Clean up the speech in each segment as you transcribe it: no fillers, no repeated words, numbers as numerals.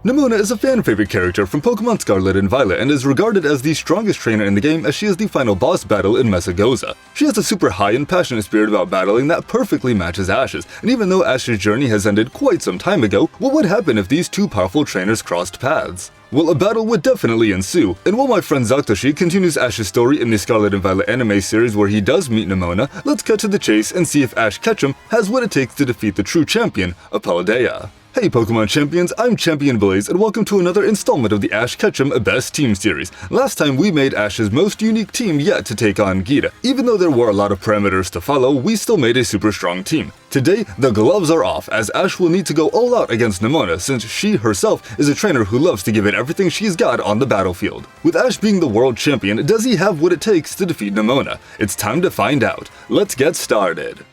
Nemona is a fan-favorite character from Pokemon Scarlet and Violet and is regarded as the strongest trainer in the game as she is the final boss battle in Mesagoza. She has a super high and passionate spirit about battling that perfectly matches Ash's, and even though Ash's journey has ended quite some time ago, what would happen if these two powerful trainers crossed paths? Well, a battle would definitely ensue, and while my friend Zaktoshi continues Ash's story in the Scarlet and Violet anime series where he does meet Nemona, let's cut to the chase and see if Ash Ketchum has what it takes to defeat the true champion of Paldea. Hey Pokemon Champions, I'm Champion Blaze and welcome to another installment of the Ash Ketchum Best Team series. Last time we made Ash's most unique team yet to take on Gira. Even though there were a lot of parameters to follow, we still made a super strong team. Today, the gloves are off as Ash will need to go all out against Nemona since she herself is a trainer who loves to give it everything she's got on the battlefield. With Ash being the world champion, does he have what it takes to defeat Nemona? It's time to find out. Let's get started.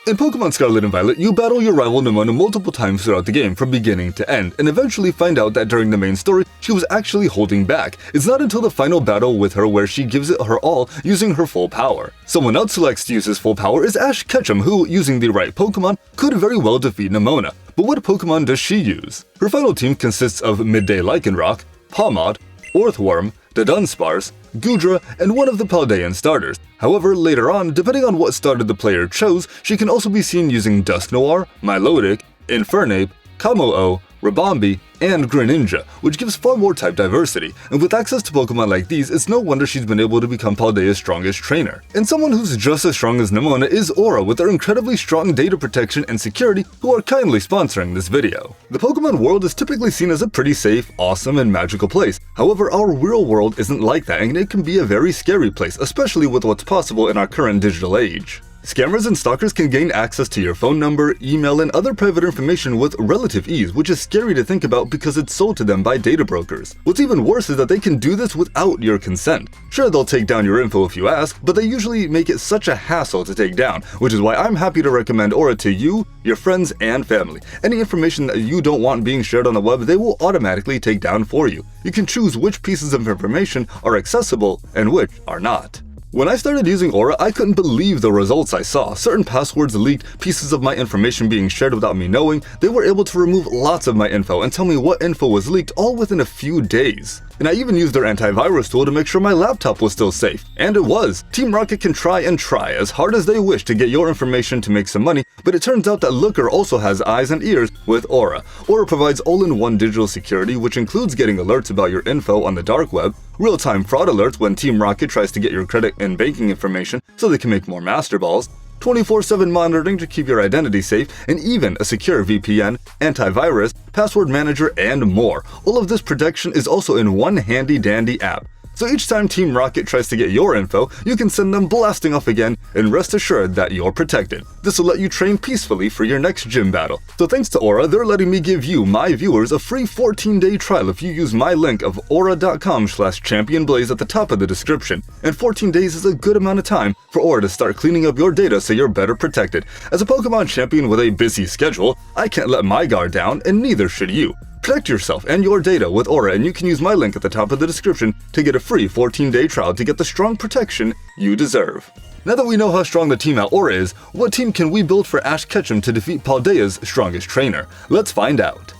In Pokemon Scarlet and Violet, you battle your rival Nemona multiple times throughout the game from beginning to end, and eventually find out that during the main story, she was actually holding back. It's not until the final battle with her where she gives it her all using her full power. Someone else who likes to use his full power is Ash Ketchum, who, using the right Pokemon, could very well defeat Nemona. But what Pokemon does she use? Her final team consists of Midday Lycanroc, Pawmod, Orthworm, the Dunsparce, Goodra, and one of the Paldean starters. However, later on, depending on what starter the player chose, she can also be seen using Dusknoir, Milotic, Infernape, Kamou-o, Ribombee, and Greninja, which gives far more type diversity, and with access to Pokemon like these, it's no wonder she's been able to become Paldea's strongest trainer. And someone who's just as strong as Nemona is Aura, with their incredibly strong data protection and security, who are kindly sponsoring this video. The Pokemon world is typically seen as a pretty safe, awesome, and magical place. However, our real world isn't like that, and it can be a very scary place, especially with what's possible in our current digital age. Scammers and stalkers can gain access to your phone number, email, and other private information with relative ease, which is scary to think about because it's sold to them by data brokers. What's even worse is that they can do this without your consent. Sure, they'll take down your info if you ask, but they usually make it such a hassle to take down, which is why I'm happy to recommend Aura to you, your friends, and family. Any information that you don't want being shared on the web, they will automatically take down for you. You can choose which pieces of information are accessible and which are not. When I started using Aura, I couldn't believe the results I saw. Certain passwords leaked, pieces of my information being shared without me knowing. They were able to remove lots of my info and tell me what info was leaked all within a few days. And I even used their antivirus tool to make sure my laptop was still safe. And it was. Team Rocket can try as hard as they wish to get your information to make some money, but it turns out that Looker also has eyes and ears with Aura. Aura provides all-in-one digital security, which includes getting alerts about your info on the dark web, real-time fraud alerts when Team Rocket tries to get your credit and banking information so they can make more Master Balls, 24/7 monitoring to keep your identity safe, and even a secure VPN, antivirus, password manager, and more. All of this protection is also in one handy-dandy app. So each time Team Rocket tries to get your info, you can send them blasting off again and rest assured that you're protected. This will let you train peacefully for your next gym battle. So thanks to Aura, they're letting me give you, my viewers, a free 14-day trial if you use my link of aura.com/championblaze at the top of the description. And 14 days is a good amount of time for Aura to start cleaning up your data so you're better protected. As a Pokemon champion with a busy schedule, I can't let my guard down, and neither should you. Protect yourself and your data with Aura, and you can use my link at the top of the description to get a free 14-day trial to get the strong protection you deserve. Now that we know how strong the team at Aura is, what team can we build for Ash Ketchum to defeat Paldea's strongest trainer? Let's find out.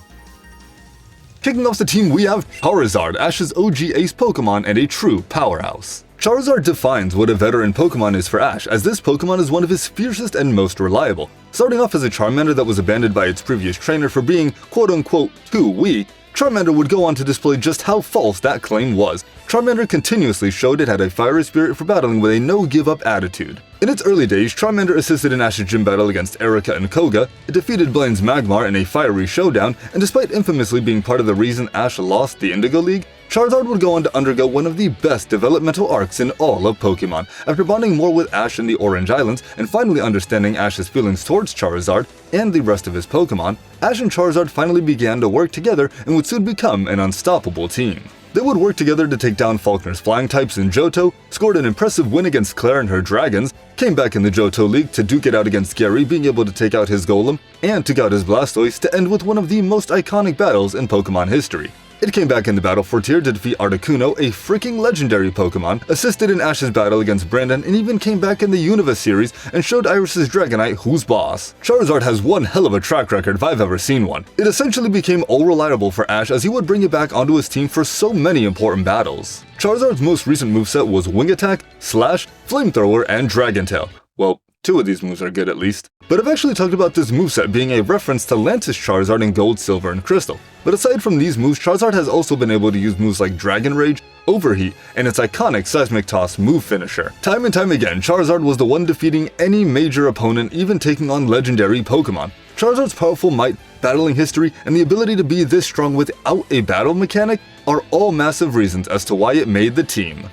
Kicking off the team, we have Charizard, Ash's OG ace Pokemon and a true powerhouse. Charizard defines what a veteran Pokemon is for Ash, as this Pokemon is one of his fiercest and most reliable. Starting off as a Charmander that was abandoned by its previous trainer for being quote-unquote too weak, Charmander would go on to display just how false that claim was. Charmander continuously showed it had a fiery spirit for battling with a no-give-up attitude. In its early days, Charmander assisted in Ash's gym battle against Erika and Koga, it defeated Blaine's Magmar in a fiery showdown, and despite infamously being part of the reason Ash lost the Indigo League, Charizard would go on to undergo one of the best developmental arcs in all of Pokemon. After bonding more with Ash in the Orange Islands, and finally understanding Ash's feelings towards Charizard and the rest of his Pokemon, Ash and Charizard finally began to work together and would soon become an unstoppable team. They would work together to take down Falkner's flying types in Johto, scored an impressive win against Claire and her dragons, came back in the Johto League to duke it out against Gary, being able to take out his Golem, and took out his Blastoise to end with one of the most iconic battles in Pokemon history. It came back in the battle for tier to defeat Articuno, a freaking legendary Pokemon, assisted in Ash's battle against Brandon, and even came back in the Unova series and showed Iris's Dragonite who's boss. Charizard has one hell of a track record if I've ever seen one. It essentially became all reliable for Ash as he would bring it back onto his team for so many important battles. Charizard's most recent moveset was Wing Attack, Slash, Flamethrower, and Dragon Tail. Well, 2 of these moves are good at least. But I've actually talked about this moveset being a reference to Lantis Charizard in Gold, Silver, and Crystal. But aside from these moves, Charizard has also been able to use moves like Dragon Rage, Overheat, and its iconic Seismic Toss move finisher. Time and time again, Charizard was the one defeating any major opponent, even taking on legendary Pokemon. Charizard's powerful might, battling history, and the ability to be this strong without a battle mechanic are all massive reasons as to why it made the team.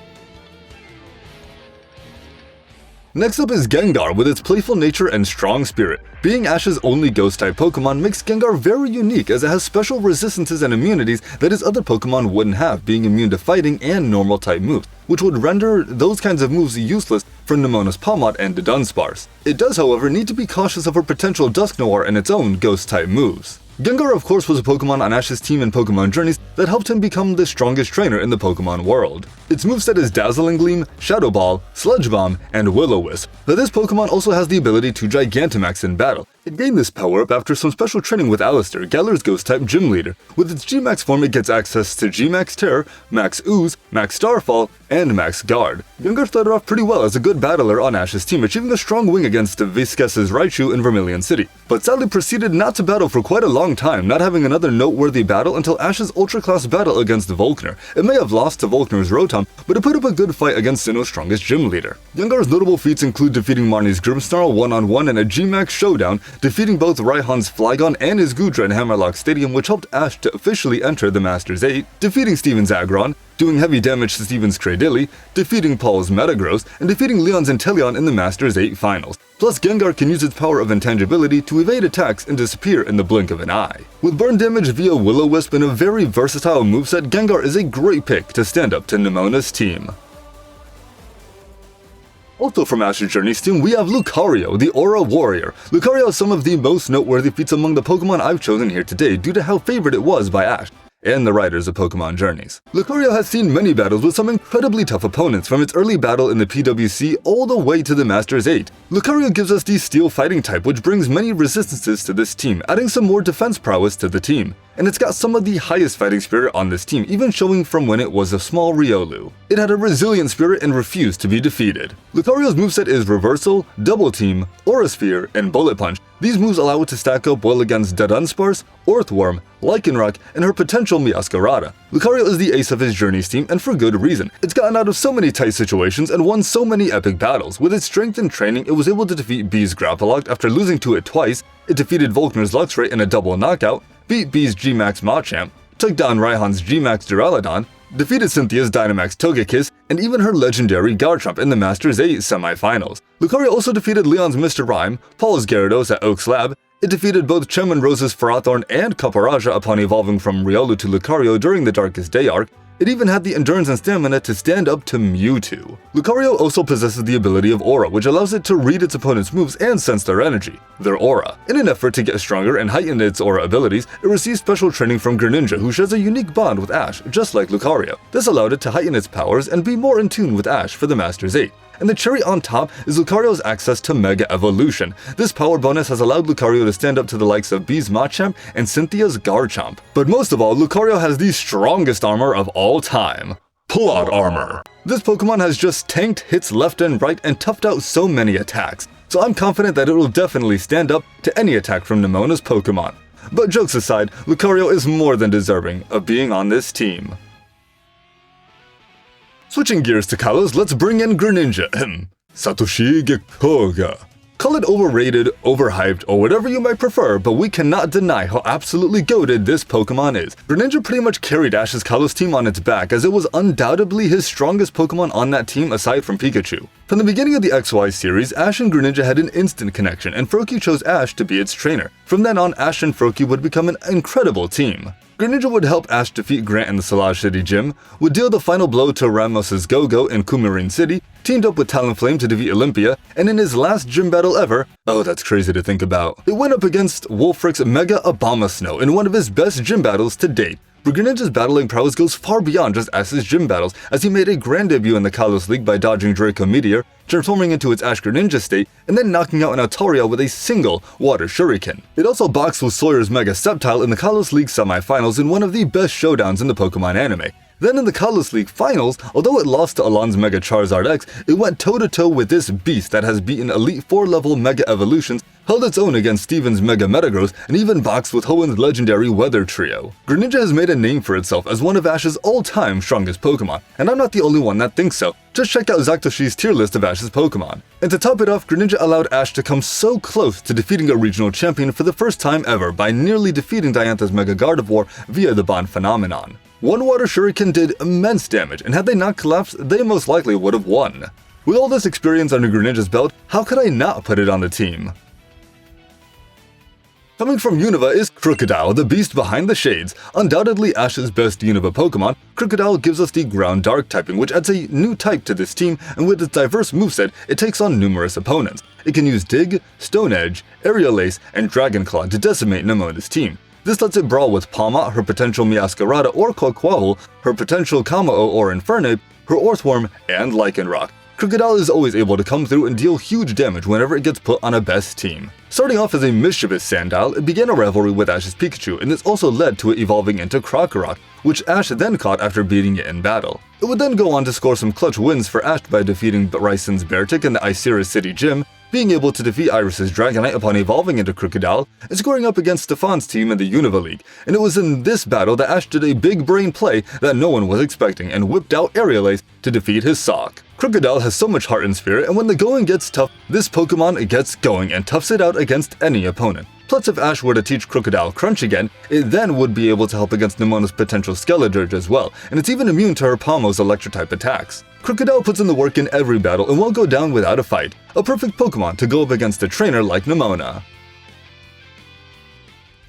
Next up is Gengar with its playful nature and strong spirit. Being Ash's only Ghost-type Pokemon makes Gengar very unique as it has special resistances and immunities that his other Pokemon wouldn't have, being immune to fighting and normal-type moves, which would render those kinds of moves useless for Nemona's Palmot and Dunsparce. It does, however, need to be cautious of her potential Dusknoir and its own Ghost-type moves. Gengar, of course, was a Pokemon on Ash's team in Pokemon Journeys that helped him become the strongest trainer in the Pokemon world. Its moveset is Dazzling Gleam, Shadow Ball, Sludge Bomb, and Will-O-Wisp, but this Pokemon also has the ability to Gigantamax in battle. It gained this power-up after some special training with Alistair, Galar's Ghost-type gym leader. With its G-Max form, it gets access to G-Max Terror, Max Ooze, Max Starfall, and Max Guard. Gengar started off pretty well as a good battler on Ash's team, achieving a strong win against Viscas's Raichu in Vermilion City, but sadly proceeded not to battle for quite a long time, not having another noteworthy battle until Ash's Ultra Class battle against Volkner. It may have lost to Volkner's Rotom, but it put up a good fight against Sinnoh's strongest gym leader. Gengar's notable feats include defeating Marnie's Grimmsnarl one-on-one in a G-Max showdown, defeating both Raihan's Flygon and his Goodra in Hammerlock Stadium, which helped Ash to officially enter the Masters 8, defeating Steven's Aggron, doing heavy damage to Steven's Cradily, defeating Paul's Metagross, and defeating Leon's Inteleon in the Masters 8 finals. Plus, Gengar can use its power of intangibility to evade attacks and disappear in the blink of an eye. With burn damage via Will-O-Wisp and a very versatile moveset, Gengar is a great pick to stand up to Nemona's team. Also from Ash's Journey's team, we have Lucario, the Aura Warrior. Lucario has some of the most noteworthy feats among the Pokemon I've chosen here today due to how favored it was by Ash and the writers of Pokemon Journeys. Lucario has seen many battles with some incredibly tough opponents, from its early battle in the PWC all the way to the Masters 8. Lucario gives us the Steel Fighting type, which brings many resistances to this team, adding some more defense prowess to the team. And it's got some of the highest fighting spirit on this team, even showing from when it was a small Riolu. It had a resilient spirit and refused to be defeated. Lucario's moveset is Reversal, Double Team, Aura Sphere, and Bullet Punch. These moves allow it to stack up well against Dunsparce, Earthworm, Lycanroc, and her potential Meowscarada. Lucario is the ace of his Journeys team, and for good reason. It's gotten out of so many tight situations and won so many epic battles. With its strength and training, it was able to defeat Bee's Grapploct after losing to it twice. It defeated Volkner's Luxray in a double knockout, beat Bee's G-Max Machamp, took down Raihan's G-Max Duraludon, defeated Cynthia's Dynamax Togekiss, and even her legendary Garchomp in the Masters 8 semifinals. Lucario also defeated Leon's Mr. Rime, Paul's Gyarados at Oak's Lab. It defeated both Chem and Rose's Ferrothorn and Caporaja upon evolving from Riolu to Lucario during the Darkest Day arc. It even had the endurance and stamina to stand up to Mewtwo. Lucario also possesses the ability of Aura, which allows it to read its opponent's moves and sense their energy, their aura. In an effort to get stronger and heighten its aura abilities, it receives special training from Greninja, who shares a unique bond with Ash, just like Lucario. This allowed it to heighten its powers and be more in tune with Ash for the Masters 8. And the cherry on top is Lucario's access to Mega Evolution. This power bonus has allowed Lucario to stand up to the likes of Bee's Machamp and Cynthia's Garchomp. But most of all, Lucario has the strongest armor of all time: Plot Armor. This Pokemon has just tanked hits left and right and toughed out so many attacks, so I'm confident that it will definitely stand up to any attack from Nemona's Pokemon. But jokes aside, Lucario is more than deserving of being on this team. Switching gears to Kalos, let's bring in Greninja, Satoshi Gekoga. Call it overrated, overhyped, or whatever you might prefer, but we cannot deny how absolutely goated this Pokemon is. Greninja pretty much carried Ash's Kalos team on its back, as it was undoubtedly his strongest Pokemon on that team aside from Pikachu. From the beginning of the XY series, Ash and Greninja had an instant connection, and Froakie chose Ash to be its trainer. From then on, Ash and Froakie would become an incredible team. Greninja would help Ash defeat Grant in the Solage City Gym, would deal the final blow to Ramos's Go-Go in Coumarine City, teamed up with Talonflame to defeat Olympia, and in his last gym battle ever, oh that's crazy to think about, it went up against Wolfric's Mega Abomasnow in one of his best gym battles to date. But Greninja's battling prowess goes far beyond just Ash's gym battles, as he made a grand debut in the Kalos League by dodging Draco Meteor, transforming into its ash-greninja state, and then knocking out an Altaria with a single Water Shuriken. It also boxed with Sawyer's Mega Sceptile in the Kalos League semi-finals in one of the best showdowns in the Pokemon anime. Then in the Kalos League finals, although it lost to Alon's Mega Charizard X, it went toe-to-toe with this beast that has beaten Elite 4-level Mega Evolutions, held its own against Steven's Mega Metagross, and even boxed with Hoenn's legendary Weather Trio. Greninja has made a name for itself as one of Ash's all-time strongest Pokemon, and I'm not the only one that thinks so. Just check out Zaktoshi's tier list of Ash's Pokemon. And to top it off, Greninja allowed Ash to come so close to defeating a regional champion for the first time ever by nearly defeating Diantha's Mega Gardevoir via the Bond phenomenon. One Water Shuriken did immense damage, and had they not collapsed, they most likely would have won. With all this experience under Greninja's belt, how could I not put it on the team? Coming from Unova is Crocodile, the beast behind the shades. Undoubtedly Ash's best Unova Pokemon, Crocodile gives us the Ground Dark typing, which adds a new type to this team, and with its diverse moveset, it takes on numerous opponents. It can use Dig, Stone Edge, Aerial Ace, and Dragon Claw to decimate Nemona's team. This lets it brawl with Palma, her potential Meowscarada or Quaquaval, her potential Kamao or Infernape, her Orthworm, and Lycanroc. Crocodile is always able to come through and deal huge damage whenever it gets put on a best team. Starting off as a mischievous Sandile, it began a rivalry with Ash's Pikachu, and this also led to it evolving into Krokorok, which Ash then caught after beating it in battle. It would then go on to score some clutch wins for Ash by defeating Ryson's Beartic in the Iciris City Gym, being able to defeat Iris's Dragonite upon evolving into Crocodile, and scoring up against Stefan's team in the Unova League. And it was in this battle that Ash did a big brain play that no one was expecting and whipped out Aerial Ace to defeat his Sock. Crocodile has so much heart and spirit, and when the going gets tough, this Pokemon gets going and toughs it out against any opponent. Plus, if Ash were to teach Crocodile Crunch again, it then would be able to help against Nemona's potential Skeledirge as well, and it's even immune to her Palmo's Electro-type attacks. Crocodile puts in the work in every battle and won't go down without a fight. A perfect Pokemon to go up against a trainer like Nemona.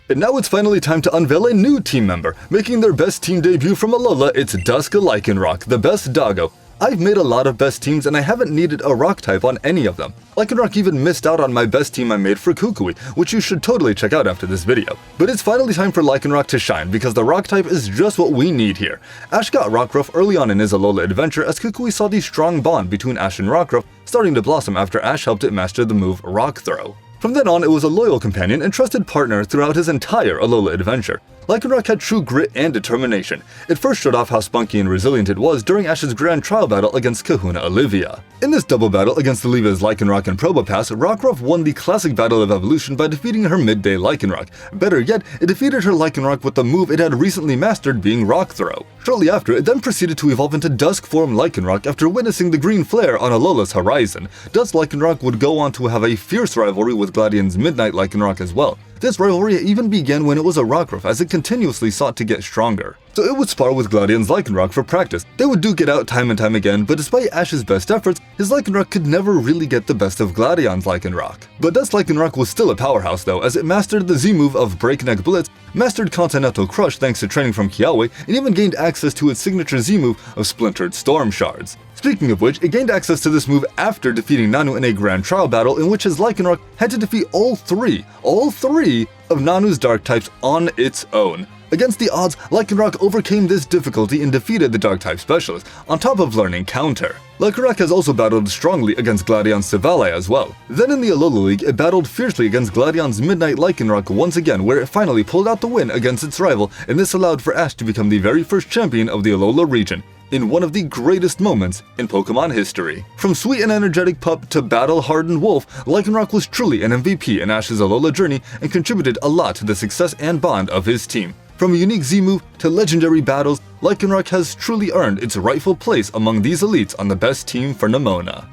And now it's finally time to unveil a new team member. Making their best team debut from Alola, it's Duska Lycanroc, the best doggo. I've made a lot of best teams and I haven't needed a rock type on any of them. Lycanroc even missed out on my best team I made for Kukui, which you should totally check out after this video. But it's finally time for Lycanroc to shine, because the rock type is just what we need here. Ash got Rockruff early on in his Alola adventure, as Kukui saw the strong bond between Ash and Rockruff starting to blossom after Ash helped it master the move Rock Throw. From then on, it was a loyal companion and trusted partner throughout his entire Alola adventure. Lycanroc had true grit and determination. It first showed off how spunky and resilient it was during Ash's grand trial battle against Kahuna Olivia. In this double battle against Olivia's Lycanroc and Probopass, Rockruff won the classic battle of evolution by defeating her midday Lycanroc. Better yet, it defeated her Lycanroc with the move it had recently mastered, being Rock Throw. Shortly after, it then proceeded to evolve into Dusk form Lycanroc after witnessing the green flare on Alola's horizon. Dusk Lycanroc would go on to have a fierce rivalry with Gladian's Midnight Lycanroc as well. This rivalry even began when it was a Rockruff, as it continuously sought to get stronger. So it would spar with Gladian's Lycanroc for practice. They would duke it out time and time again, but despite Ash's best efforts, his Lycanroc could never really get the best of Gladian's Lycanroc. But Dusk Lycanroc was still a powerhouse though, as it mastered the Z-move of Breakneck Blitz, mastered Continental Crush thanks to training from Kiawe, and even gained access to its signature Z-move of Splintered Storm Shards. Speaking of which, it gained access to this move after defeating Nanu in a grand trial battle in which his Lycanroc had to defeat all three of Nanu's dark types on its own. Against the odds, Lycanroc overcame this difficulty and defeated the Dark-type specialist, on top of learning Counter. Lycanroc has also battled strongly against Gladian's Sivale as well. Then in the Alola League, it battled fiercely against Gladian's Midnight Lycanroc once again, where it finally pulled out the win against its rival, and this allowed for Ash to become the very first champion of the Alola region, in one of the greatest moments in Pokemon history. From sweet and energetic pup to battle-hardened wolf, Lycanroc was truly an MVP in Ash's Alola journey and contributed a lot to the success and bond of his team. From a unique Z-move to legendary battles, Lycanroc has truly earned its rightful place among these elites on the best team for Nemona.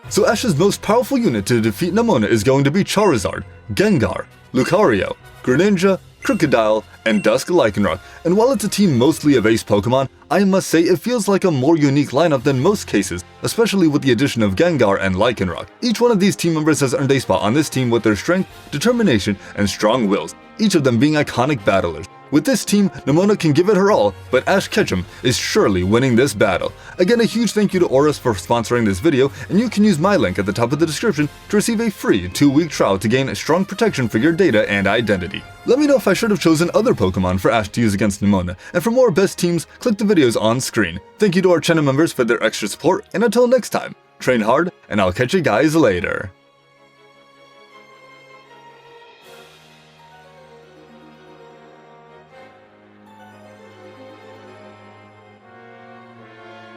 So Ash's most powerful unit to defeat Nemona is going to be Charizard, Gengar, Lucario, Greninja, Crocodile, and Dusk Lycanroc, and while it's a team mostly of ace Pokemon, I must say it feels like a more unique lineup than most cases, especially with the addition of Gengar and Lycanroc. Each one of these team members has earned a spot on this team with their strength, determination, and strong wills. each of them being iconic battlers. With this team, Nemona can give it her all, but Ash Ketchum is surely winning this battle. Again, a huge thank you to Aurus for sponsoring this video, and you can use my link at the top of the description to receive a free 2-week trial to gain strong protection for your data and identity. Let me know if I should have chosen other Pokemon for Ash to use against Nemona, and for more best teams, click the videos on screen. Thank you to our channel members for their extra support, and until next time, train hard, and I'll catch you guys later.